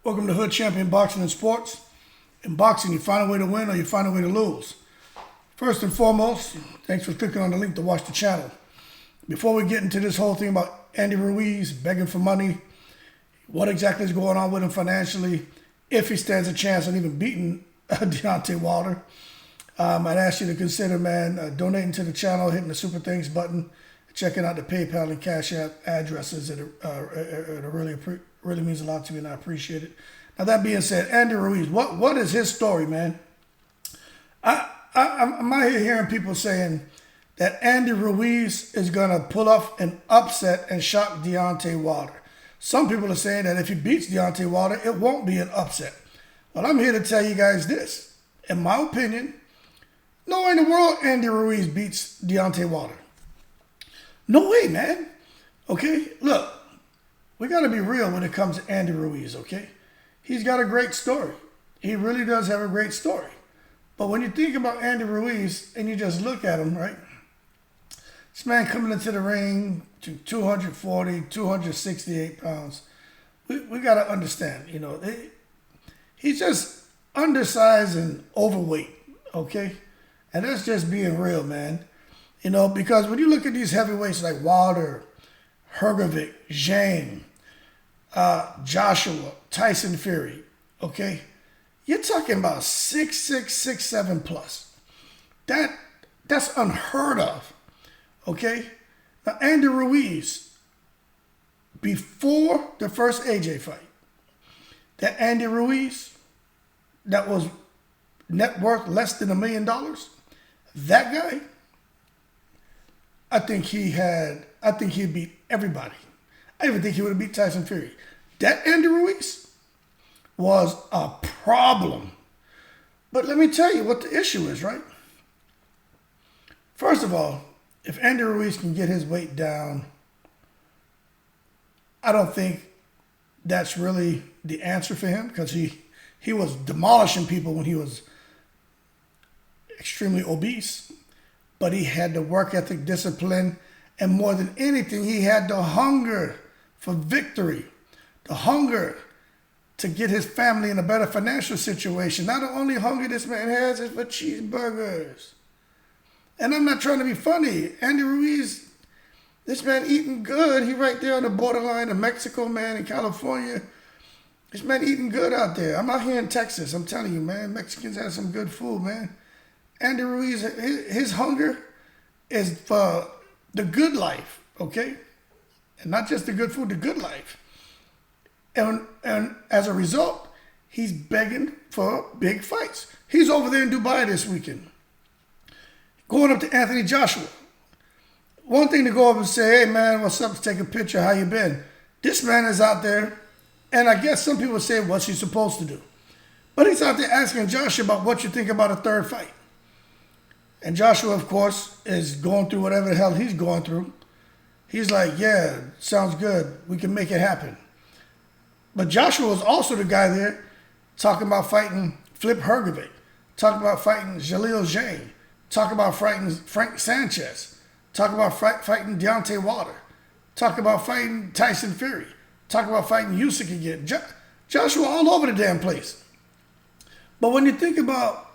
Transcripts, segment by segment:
Welcome to Hood Champion Boxing and Sports. In boxing, you find a way to win or you find a way to lose. First and foremost, thanks for clicking on the link to watch the channel. Before we get into this whole thing about Andy Ruiz begging for money, what exactly is going on with him financially, if he stands a chance on even beating Deontay Wilder, I'd ask you to consider, donating to the channel, hitting the Super Thanks button, checking out the PayPal and Cash App addresses. It really means a lot to me, and I appreciate it. Now, that being said, Andy Ruiz, what is his story, man? I'm out here hearing people saying that Andy Ruiz is going to pull off an upset and shock Deontay Wilder. Some people are saying that if he beats Deontay Wilder, it won't be an upset. Well, I'm here to tell you guys this. In my opinion, no way in the world Andy Ruiz beats Deontay Wilder. No way, man. Okay? Look, we got to be real when it comes to Andy Ruiz, okay? He's got a great story. He really does have a great story. But when you think about Andy Ruiz and you just look at him, right? This man coming into the ring to 240, 268 pounds. We got to understand, he's just undersized and overweight, okay? And that's just being real, man. Because when you look at these heavyweights like Wilder, Hrgovic, Zhang, Joshua, Tyson Fury, okay? You're talking about 6'6", 6'7" plus. That's unheard of, okay? Now, Andy Ruiz, before the first AJ fight, that Andy Ruiz that was net worth less than $1 million, that guy, I think he beat everybody. I even think he would have beat Tyson Fury. That Andy Ruiz was a problem. But let me tell you what the issue is, right? First of all, if Andy Ruiz can get his weight down, I don't think that's really the answer for him, because he was demolishing people when he was extremely obese. But he had the work ethic, discipline, and more than anything, he had the hunger for victory, the hunger to get his family in a better financial situation. Now, the only hunger this man has is for cheeseburgers. And I'm not trying to be funny. Andy Ruiz, this man eating good. He right there on the borderline of Mexico, man, in California. This man eating good out there. I'm out here in Texas. I'm telling you, man, Mexicans have some good food, man. Andy Ruiz, his hunger is for the good life, okay? And not just the good food, the good life. And as a result, he's begging for big fights. He's over there in Dubai this weekend, going up to Anthony Joshua. One thing to go up and say, hey, man, what's up? Take a picture. How you been? This man is out there, and I guess some people say, what's he supposed to do? But he's out there asking Joshua about what you think about a third fight. And Joshua, of course, is going through whatever the hell he's going through. He's like, yeah, sounds good. We can make it happen. But Joshua was also the guy there talking about fighting Flip Hrgovic, talking about fighting Jalil Zhang, talking about fighting Frank Sanchez, talking about fighting Deontay Wilder, talking about fighting Tyson Fury, talking about fighting Usyk again. Joshua all over the damn place. But when you think about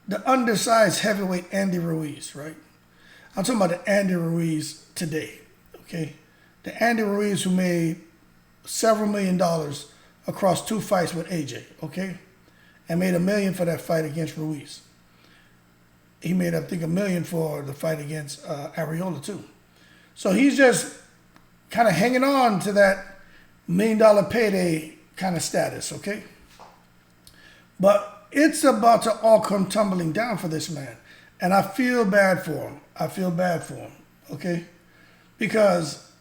the undersized heavyweight Andy Ruiz, right? I'm talking about the Andy Ruiz today, okay? The Andy Ruiz who made several $1 million across 2 fights with AJ, okay? And made $1 million for that fight against Ruiz. He made, I think, $1 million for the fight against Arreola too. So he's just kind of hanging on to that $1 million payday kind of status, okay? But it's about to all come tumbling down for this man. And I feel bad for him. Okay? Because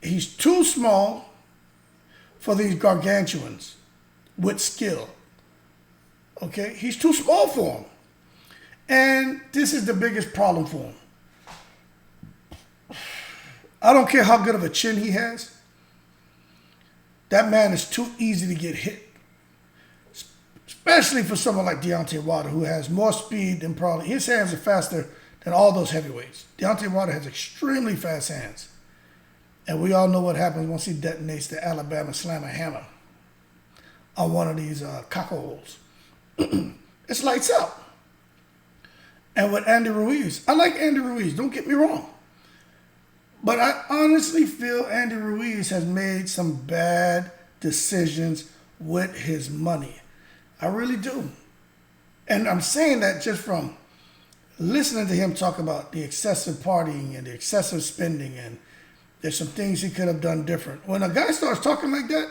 he's too small for these gargantuans with skill. Okay? He's too small for him. And this is the biggest problem for him. I don't care how good of a chin he has. That man is too easy to get hit. Especially for someone like Deontay Wilder, who has more speed than probably... His hands are faster than all those heavyweights. Deontay Wilder has extremely fast hands. And we all know what happens once he detonates the Alabama Slammer hammer. on one of these cockholes. It's lights out. And with Andy Ruiz, I like Andy Ruiz, don't get me wrong. But I honestly feel Andy Ruiz has made some bad decisions with his money. I really do. And I'm saying that just from listening to him talk about the excessive partying and the excessive spending, and there's some things he could have done different. When a guy starts talking like that,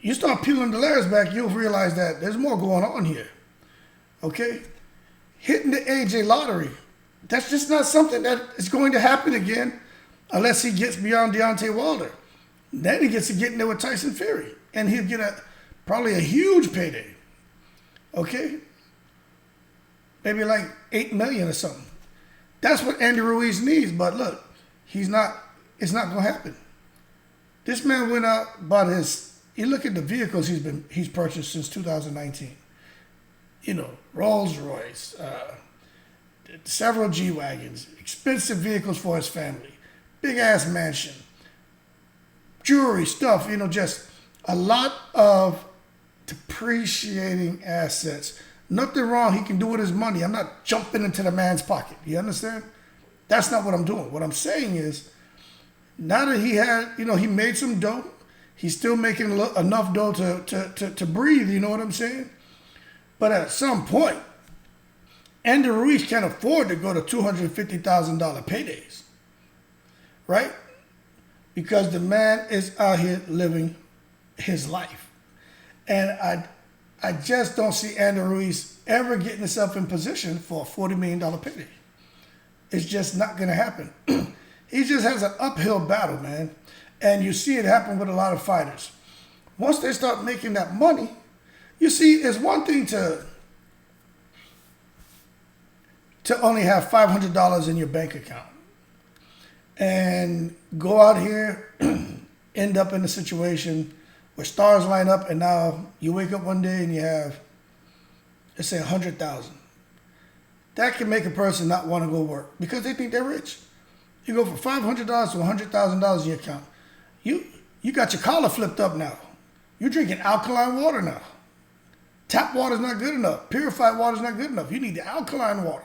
you start peeling the layers back, you'll realize that there's more going on here. Okay? Hitting the AJ lottery, that's just not something that is going to happen again unless he gets beyond Deontay Wilder. Then he gets to get in there with Tyson Fury, and he'll get probably a huge payday. Okay? Maybe like $8 million or something. That's what Andy Ruiz needs, but look, it's not going to happen. This man went out, bought you look at the vehicles he's purchased since 2019. You know, Rolls Royce, several G-Wagons, expensive vehicles for his family, big ass mansion, jewelry, stuff, you know, just a lot of depreciating assets. Nothing wrong he can do with his money. I'm not jumping into the man's pocket. You understand? That's not what I'm doing. What I'm saying is, now that he made some dough, he's still making enough dough to breathe, you know what I'm saying? But at some point, Andy Ruiz can't afford to go to $250,000 paydays, right? Because the man is out here living his life. And I just don't see Andy Ruiz ever getting himself in position for a $40 million payday. It's just not going to happen. He just has an uphill battle, man. And you see it happen with a lot of fighters. Once they start making that money, you see, it's one thing to only have $500 in your bank account and go out here, end up in a situation where stars line up, and now you wake up one day and you have, let's say, 100,000. That can make a person not want to go work because they think they're rich. You go from $500 to $100,000 in your account. You got your collar flipped up now. You're drinking alkaline water now. Tap water's not good enough. Purified water's not good enough. You need the alkaline water.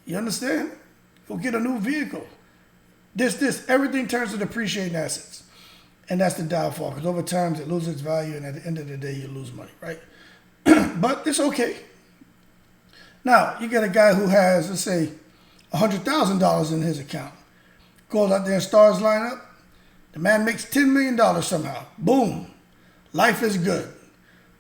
You understand? Go get a new vehicle. Everything turns to depreciating assets. And that's the downfall, because over time it loses its value, and at the end of the day you lose money, right? But it's okay. Now, you get a guy who has, let's say, $100,000 in his account. Goes out there and stars line up. The man makes $10 million somehow. Boom. Life is good.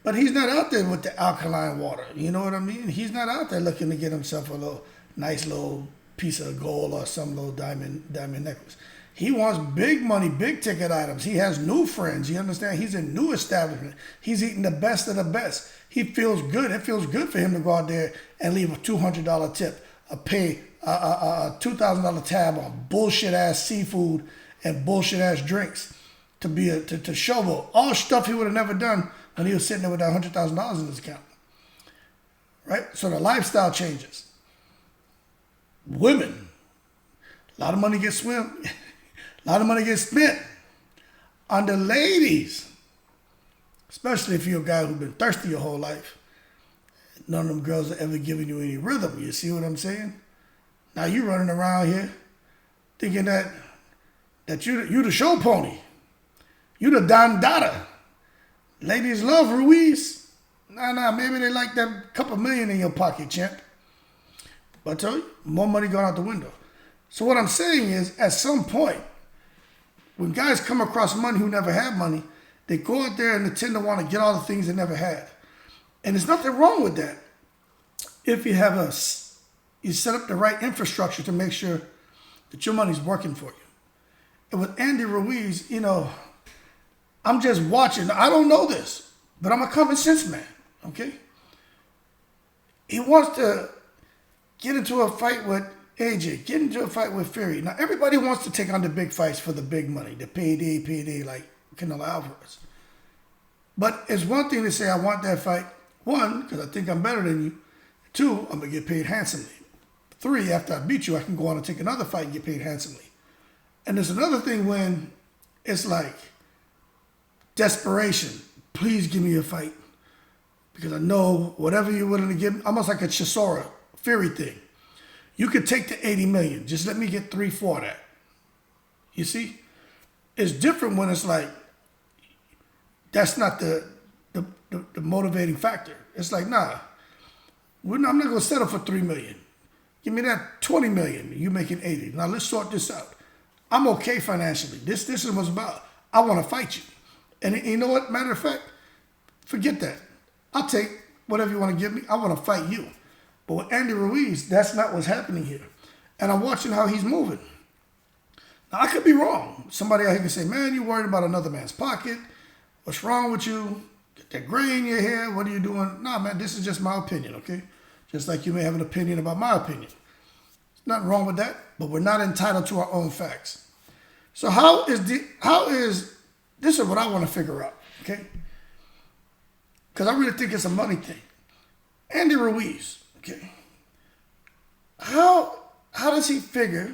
But he's not out there with the alkaline water. You know what I mean? He's not out there looking to get himself a nice little piece of gold or some little diamond necklace. He wants big money, big ticket items. He has new friends. You understand? He's in new establishment. He's eating the best of the best. He feels good. It feels good for him to go out there and leave a $200 tip, pay a $2,000 tab on bullshit ass seafood and bullshit ass drinks to showboat. All stuff he would have never done when he was sitting there with that $100,000 in his account. Right? So the lifestyle changes. Women, a lot of money gets spent on the ladies, especially if you're a guy who's been thirsty your whole life. None of them girls are ever giving you any rhythm. You see what I'm saying? Now you running around here thinking that you the show pony. You the Don Dada. Ladies love Ruiz. Nah, maybe they like that couple million in your pocket, champ. But I tell you, more money going out the window. So what I'm saying is, at some point, when guys come across money who never had money, they go out there and they tend to want to get all the things they never had. And there's nothing wrong with that if you set up the right infrastructure to make sure that your money's working for you. And with Andy Ruiz, I'm just watching. I don't know this, but I'm a common sense man, okay? He wants to get into a fight with AJ, get into a fight with Fury. Now, everybody wants to take on the big fights for the big money, the payday, like Canelo Alvarez. But it's one thing to say, I want that fight. One, because I think I'm better than you. Two, I'm going to get paid handsomely. Three, after I beat you, I can go on and take another fight and get paid handsomely. And there's another thing when it's like desperation. please give me a fight. Because I know whatever you're willing to give me, almost like a Chisora Fury thing. You could take the 80 million. Just let me get 3-4 of that. You see? It's different when it's like, that's not the motivating factor. It's like, nah, I'm not going to settle for 3 million. Give me that 20 million. You making 80. Now let's sort this out. I'm okay financially. This is what's about. I want to fight you. And you know what? Matter of fact, forget that. I'll take whatever you want to give me. I want to fight you. But with Andy Ruiz, that's not what's happening here. And I'm watching how he's moving. Now, I could be wrong. Somebody out here can say, man, you're worried about another man's pocket. What's wrong with you? Get that gray in your hair. What are you doing? Nah, man, this is just my opinion, okay? Just like you may have an opinion about my opinion. There's nothing wrong with that, but we're not entitled to our own facts. So this is what I want to figure out, okay? Because I really think it's a money thing. Andy Ruiz, okay? How does he figure?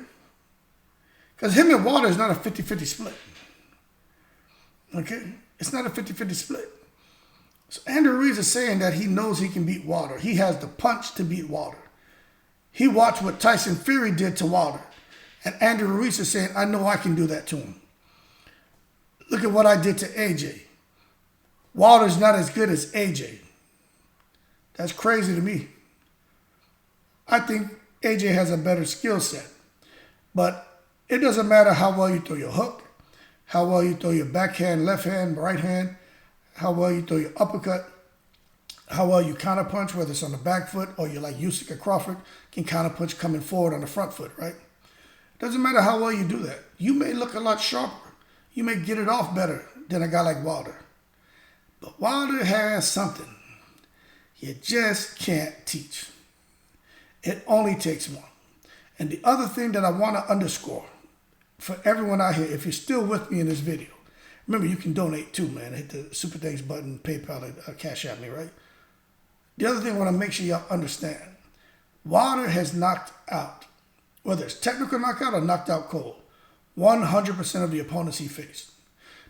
Because him and Wilder is not a 50-50 split. Okay? It's not a 50-50 split. So Andy Ruiz is saying that he knows he can beat Wilder. He has the punch to beat Wilder. He watched what Tyson Fury did to Wilder. And Andy Ruiz is saying, I know I can do that to him. Look at what I did to AJ. Wilder's not as good as AJ. That's crazy to me. I think AJ has a better skill set. But it doesn't matter how well you throw your hook, how well you throw your backhand, left hand, right hand, how well you throw your uppercut, how well you counterpunch, whether it's on the back foot or you're like Usyk or Crawford, can counterpunch coming forward on the front foot, right? Doesn't matter how well you do that. You may look a lot sharper. You may get it off better than a guy like Wilder. But Wilder has something you just can't teach. It only takes one. And the other thing that I want to underscore for everyone out here, if you're still with me in this video, remember you can donate too, man. Hit the Super Thanks button, PayPal, Cash App me, right? The other thing I want to make sure y'all understand, Wilder has knocked out, whether it's technical knockout or knocked out cold, 100% of the opponents he faced.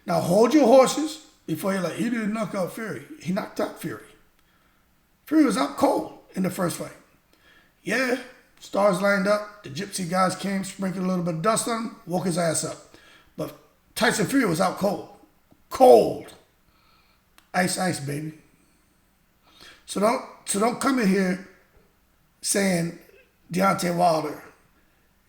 Now hold your horses before you're like, he didn't knock out Fury. He knocked out Fury. Fury was out cold in the first fight. Yeah, stars lined up. The gypsy guys came, sprinkled a little bit of dust on him, woke his ass up. But Tyson Fury was out cold. Cold. Ice, ice, baby. So don't come in here saying Deontay Wilder,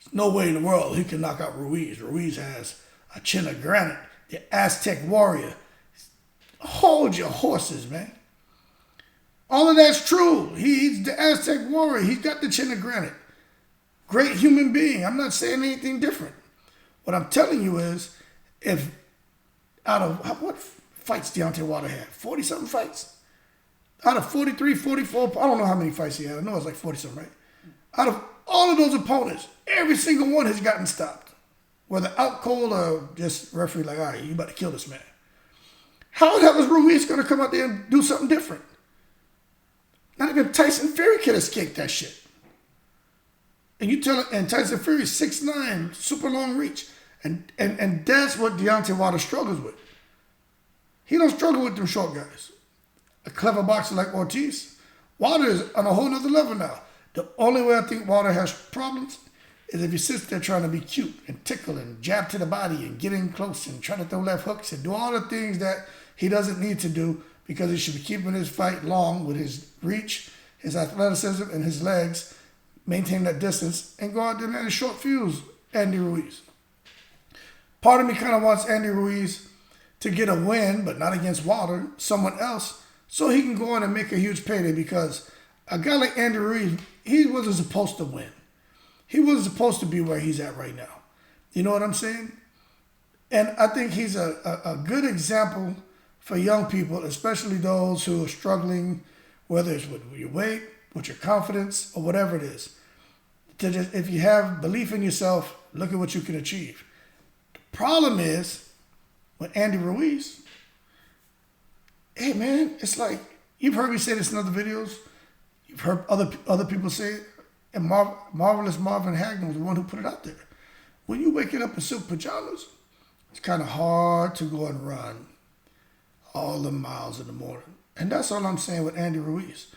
there's no way in the world he can knock out Ruiz. Ruiz has a chin of granite. The Aztec warrior. Hold your horses, man. All of that's true. He's the Aztec warrior. He's got the chin of granite. Great human being. I'm not saying anything different. What I'm telling you is, if out of, what fights Deontay Wilder had? 40-something fights? Out of 43, 44, I don't know how many fights he had. I know it's like 40-something, right? Out of all of those opponents, every single one has gotten stopped. Whether out cold or just referee like, all right, you about to kill this man. How the hell is Ruiz going to come out there and do something different? Not even Tyson Fury could escape that shit. And Tyson Fury's 6'9", super long reach. And that's what Deontay Wilder struggles with. He don't struggle with them short guys. A clever boxer like Ortiz, Wilder is on a whole nother level now. The only way I think Wilder has problems is if he sits there trying to be cute and tickle and jab to the body and get in close and try to throw left hooks and do all the things that he doesn't need to do because he should be keeping his fight long with his reach, his athleticism, and his legs, maintain that distance, and go out there and let a short fuse Andy Ruiz. Part of me kind of wants Andy Ruiz to get a win, but not against Wilder, someone else, so he can go on and make a huge payday, because a guy like Andy Ruiz, he wasn't supposed to win. He wasn't supposed to be where he's at right now. You know what I'm saying? And I think he's a good example for young people, especially those who are struggling, whether it's with your weight, with your confidence, or whatever it is. To just, if you have belief in yourself, look at what you can achieve. The problem is, with Andy Ruiz, hey man, it's like, you've heard me say this in other videos, you've heard other people say it, and Marvelous Marvin Hagman was the one who put it out there. When you're waking up in silk pajamas, it's kind of hard to go and run. all the miles in the morning. And that's all I'm saying with Andy Ruiz.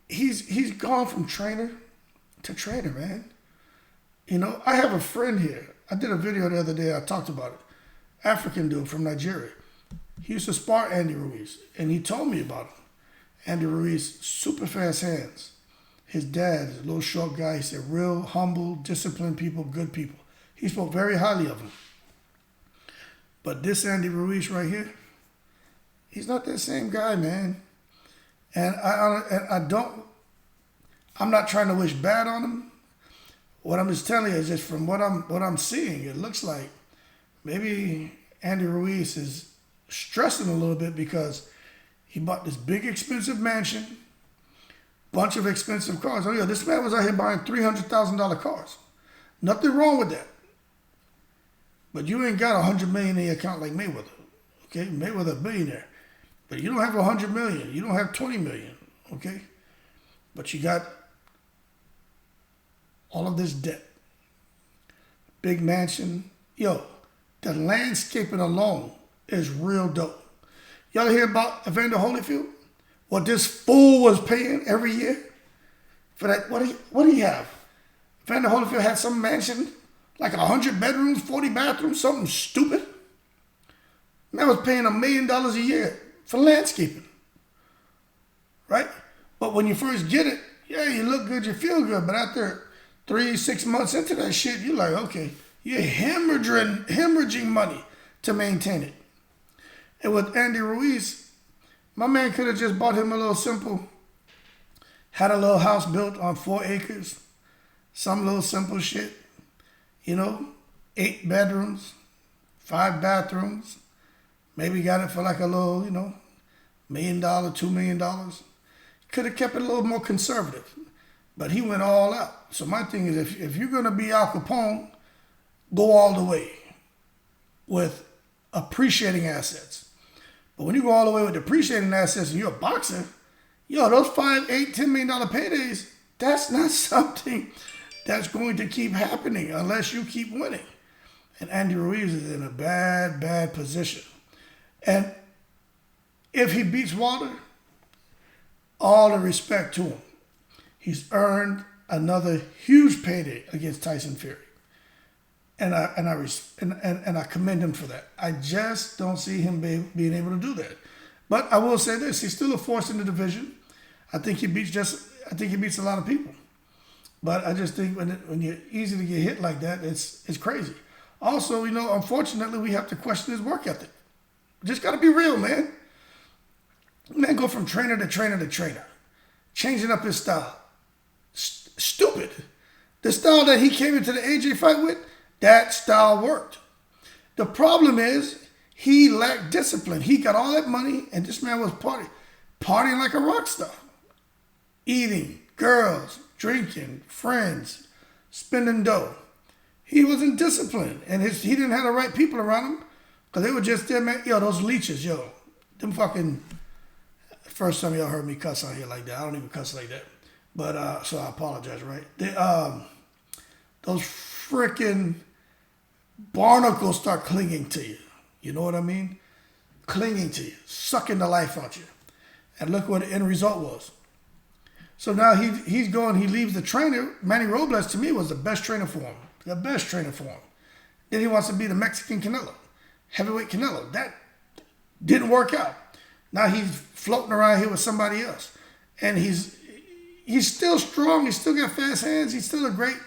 He's gone from trainer to trainer, man. You know, I have a friend here. I did a video the other day. I talked about it. African dude from Nigeria. He used to spar Andy Ruiz, and he told me about him. Andy Ruiz, super fast hands. His dad is a little short guy. He said, real humble, disciplined people, good people. He spoke very highly of him. But this Andy Ruiz right here, he's not that same guy, man. And I'm not trying to wish bad on him. What I'm just telling you is just from what I'm seeing, it looks like maybe Andy Ruiz is stressing a little bit because he bought this big expensive mansion, bunch of expensive cars. Oh yeah, this man was out here buying $300,000 cars. Nothing wrong with that. But you ain't got $100 million in your account like Mayweather. Okay, Mayweather a billionaire. But you don't have $100 million. You don't have $20 million. Okay? But you got all of this debt. Big mansion. Yo, the landscaping alone is real dope. Y'all hear about Evander Holyfield? What this fool was paying every year for that? What do he have? Evander Holyfield had some mansion, like 100 bedrooms, 40 bathrooms, something stupid. Man was paying $1 million a year for landscaping, right? But when you first get it, yeah, you look good, you feel good. But after 3-6 months into that shit, you're like, okay, you're hemorrhaging money to maintain it. And with Andy Ruiz, my man could have just bought him a little simple, had a little house built on 4 acres, some little simple shit, you know, 8 bedrooms, 5 bathrooms, maybe got it for like a little, you know, $1 million, $2 million. Could have kept it a little more conservative, but he went all out. So my thing is, if you're going to be Al Capone, go all the way with appreciating assets. But when you go all the way with depreciating assets and you're a boxer, yo, those $5, $8, $10 million paydays, that's not something that's going to keep happening unless you keep winning. And Andy Ruiz is in a bad, bad position. And if he beats Wilder, all the respect to him. He's earned another huge payday against Tyson Fury. And I commend him for that. I just don't see him being able to do that. But I will say this: he's still a force in the division. I think he beats a lot of people. But I just think when you're easy to get hit like that, it's crazy. Also, you know, unfortunately, we have to question his work ethic. Just got to be real, man. Man, go from trainer to trainer to trainer, changing up his style. Stupid. The style that he came into the AJ fight with, that style worked. The problem is he lacked discipline. He got all that money, and this man was partying like a rock star. Eating, girls, drinking, friends, spending dough. He wasn't disciplined, and he didn't have the right people around him because they were just there, man. Yo, those leeches, yo. Them fucking... First time y'all heard me cuss out here like that. I don't even cuss like that. But, so I apologize, right? Those freaking barnacles start clinging to you. You know what I mean? Clinging to you, sucking the life out you. And look what the end result was. So now he's going, he leaves the trainer. Manny Robles, to me, was the best trainer for him. The best trainer for him. Then he wants to be the Mexican Canelo. Heavyweight Canelo. That didn't work out. Now he's floating around here with somebody else. And he's still strong. He's still got fast hands. He's still a great,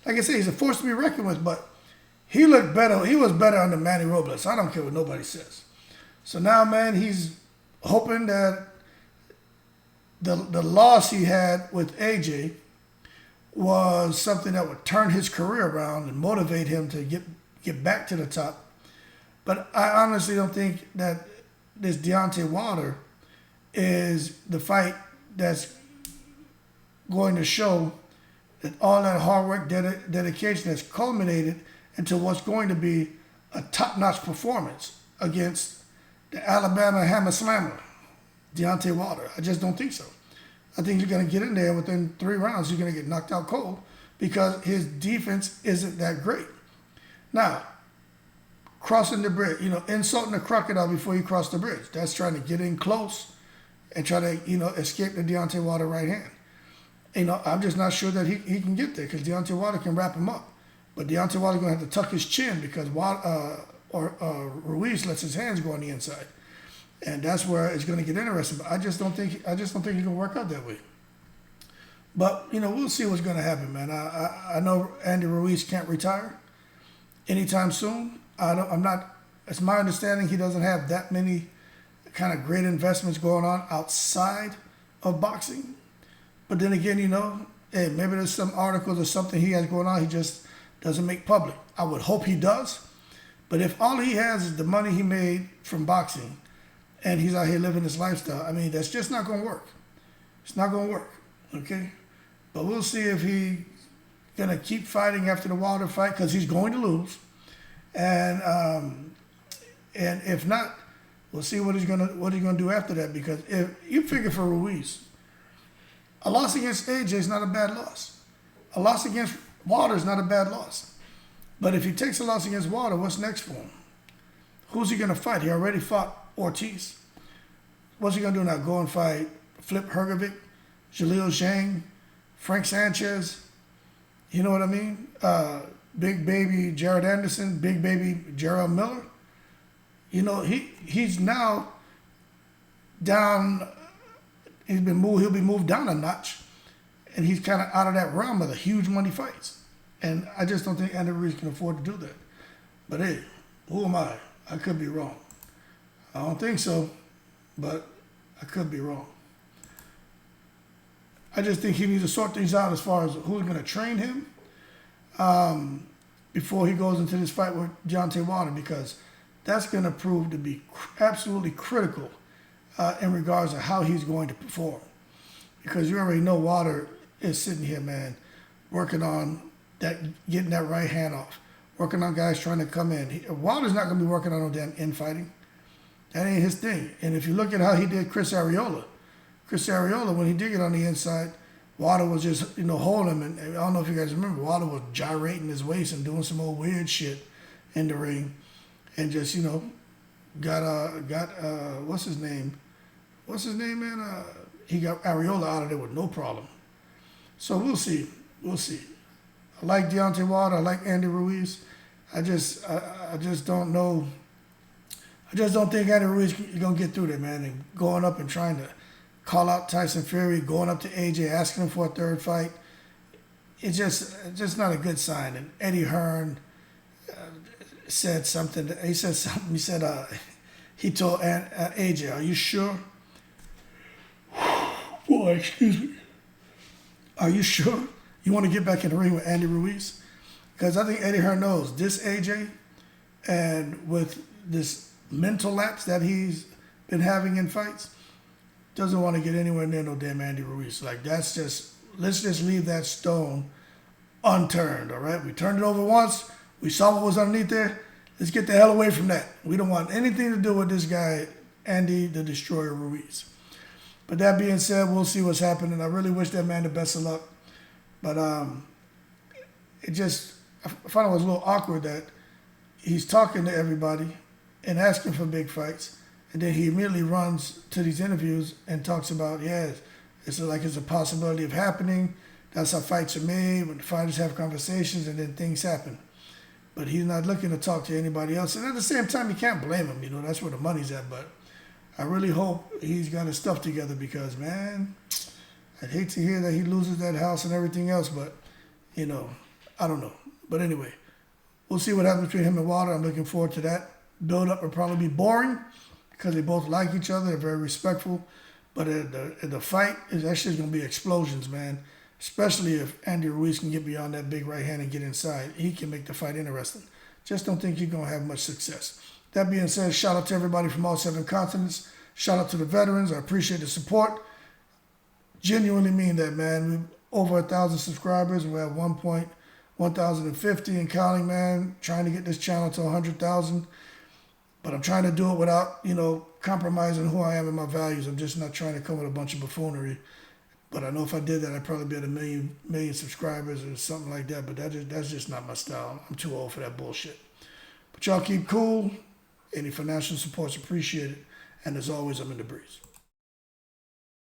like I said, he's a force to be reckoned with. But he looked better. He was better under Manny Robles. I don't care what nobody says. So now, man, he's hoping that the loss he had with AJ was something that would turn his career around and motivate him to get back to the top. But I honestly don't think that this Deontay Wilder is the fight that's going to show that all that hard work, dedication has culminated into what's going to be a top-notch performance against the Alabama Hammer Slammer, Deontay Wilder. I just don't think so. I think you're going to get in there within 3 rounds, you're going to get knocked out cold because his defense isn't that great. Now, crossing the bridge, insulting the crocodile before you cross the bridge. That's trying to get in close and try to, escape the Deontay Wilder right hand. I'm just not sure that he can get there because Deontay Wilder can wrap him up. But Deontay Wilder's going to have to tuck his chin because Ruiz lets his hands go on the inside. And that's where it's going to get interesting. But I just don't think he's going to work out that way. But, we'll see what's going to happen, man. I know Andy Ruiz can't retire anytime soon. It's my understanding he doesn't have that many kind of great investments going on outside of boxing. But then again, hey, maybe there's some articles or something he has going on he just doesn't make public. I would hope he does. But if all he has is the money he made from boxing and he's out here living this lifestyle, I mean, that's just not going to work. It's not going to work, okay? But we'll see if he's going to keep fighting after the Wilder fight because he's going to lose. And if not, we'll see what he's gonna do after that. Because if you figure for Ruiz, a loss against AJ is not a bad loss. A loss against Wilder is not a bad loss. But if he takes a loss against Wilder, what's next for him? Who's he gonna fight? He already fought Ortiz. What's he gonna do now? Go and fight Flip Hergovic, Jaleel Zhang, Frank Sanchez? You know what I mean? Big baby Jared Anderson, big baby Gerald Miller. He's now down. He'll be moved down a notch, and he's kind of out of that realm of the huge money fights. And I just don't think Andy Ruiz can afford to do that. But hey, who am I? I could be wrong. I don't think so, but I could be wrong. I just think he needs to sort things out as far as who's going to train him before he goes into this fight with Deontay Wilder, because that's going to prove to be absolutely critical in regards to how he's going to perform. Because you already know Wilder is sitting here, man, working on getting that right hand off, working on guys trying to come in. Wilder's not going to be working on no damn infighting. That ain't his thing. And if you look at how he did Chris Arreola, when he did get on the inside, Wilder was just, holding him. And I don't know if you guys remember, Wilder was gyrating his waist and doing some old weird shit in the ring. And just, got what's his name? Man? He got Arreola out of there with no problem. So we'll see. I like Deontay Wilder. I like Andy Ruiz. I just don't know. I just don't think Andy Ruiz is going to get through there, man. And going up and trying to call out Tyson Fury, going up to AJ, asking him for a third fight. It's just not a good sign. And Eddie Hearn said something. He said, he told AJ, "Are you sure?" Boy, excuse me. Are you sure you want to get back in the ring with Andy Ruiz? Because I think Eddie Hearn knows this AJ, and with this mental lapse that he's been having in fights, doesn't want to get anywhere near no damn Andy Ruiz. Like, let's just leave that stone unturned, all right? We turned it over once. We saw what was underneath there. Let's get the hell away from that. We don't want anything to do with this guy, Andy the Destroyer Ruiz. But that being said, we'll see what's happening. I really wish that man the best of luck. But I found it was a little awkward that he's talking to everybody and asking for big fights. And then he immediately runs to these interviews and talks about, it's a possibility of happening. That's how fights are made, when the fighters have conversations and then things happen. But he's not looking to talk to anybody else. And at the same time, you can't blame him. That's where the money's at. But I really hope he's got his stuff together because, man, I'd hate to hear that he loses that house and everything else. But, I don't know. But anyway, we'll see what happens between him and Wilder. I'm looking forward to that. Build-up will probably be boring because they both like each other. They're very respectful. But the fight is actually going to be explosions, man. Especially if Andy Ruiz can get beyond that big right hand and get inside. He can make the fight interesting. Just don't think you're going to have much success. That being said, shout out to everybody from all 7 continents. Shout out to the veterans. I appreciate the support. Genuinely mean that, man. We're over 1,000 subscribers. We're at 1,050 and counting, man. Trying to get this channel to 100,000. But I'm trying to do it without, compromising who I am and my values. I'm just not trying to come with a bunch of buffoonery. But I know if I did that, I'd probably be at 1 million subscribers or something like that. But that's just not my style. I'm too old for that bullshit. But y'all keep cool. Any financial support's appreciated. And as always, I'm in the breeze.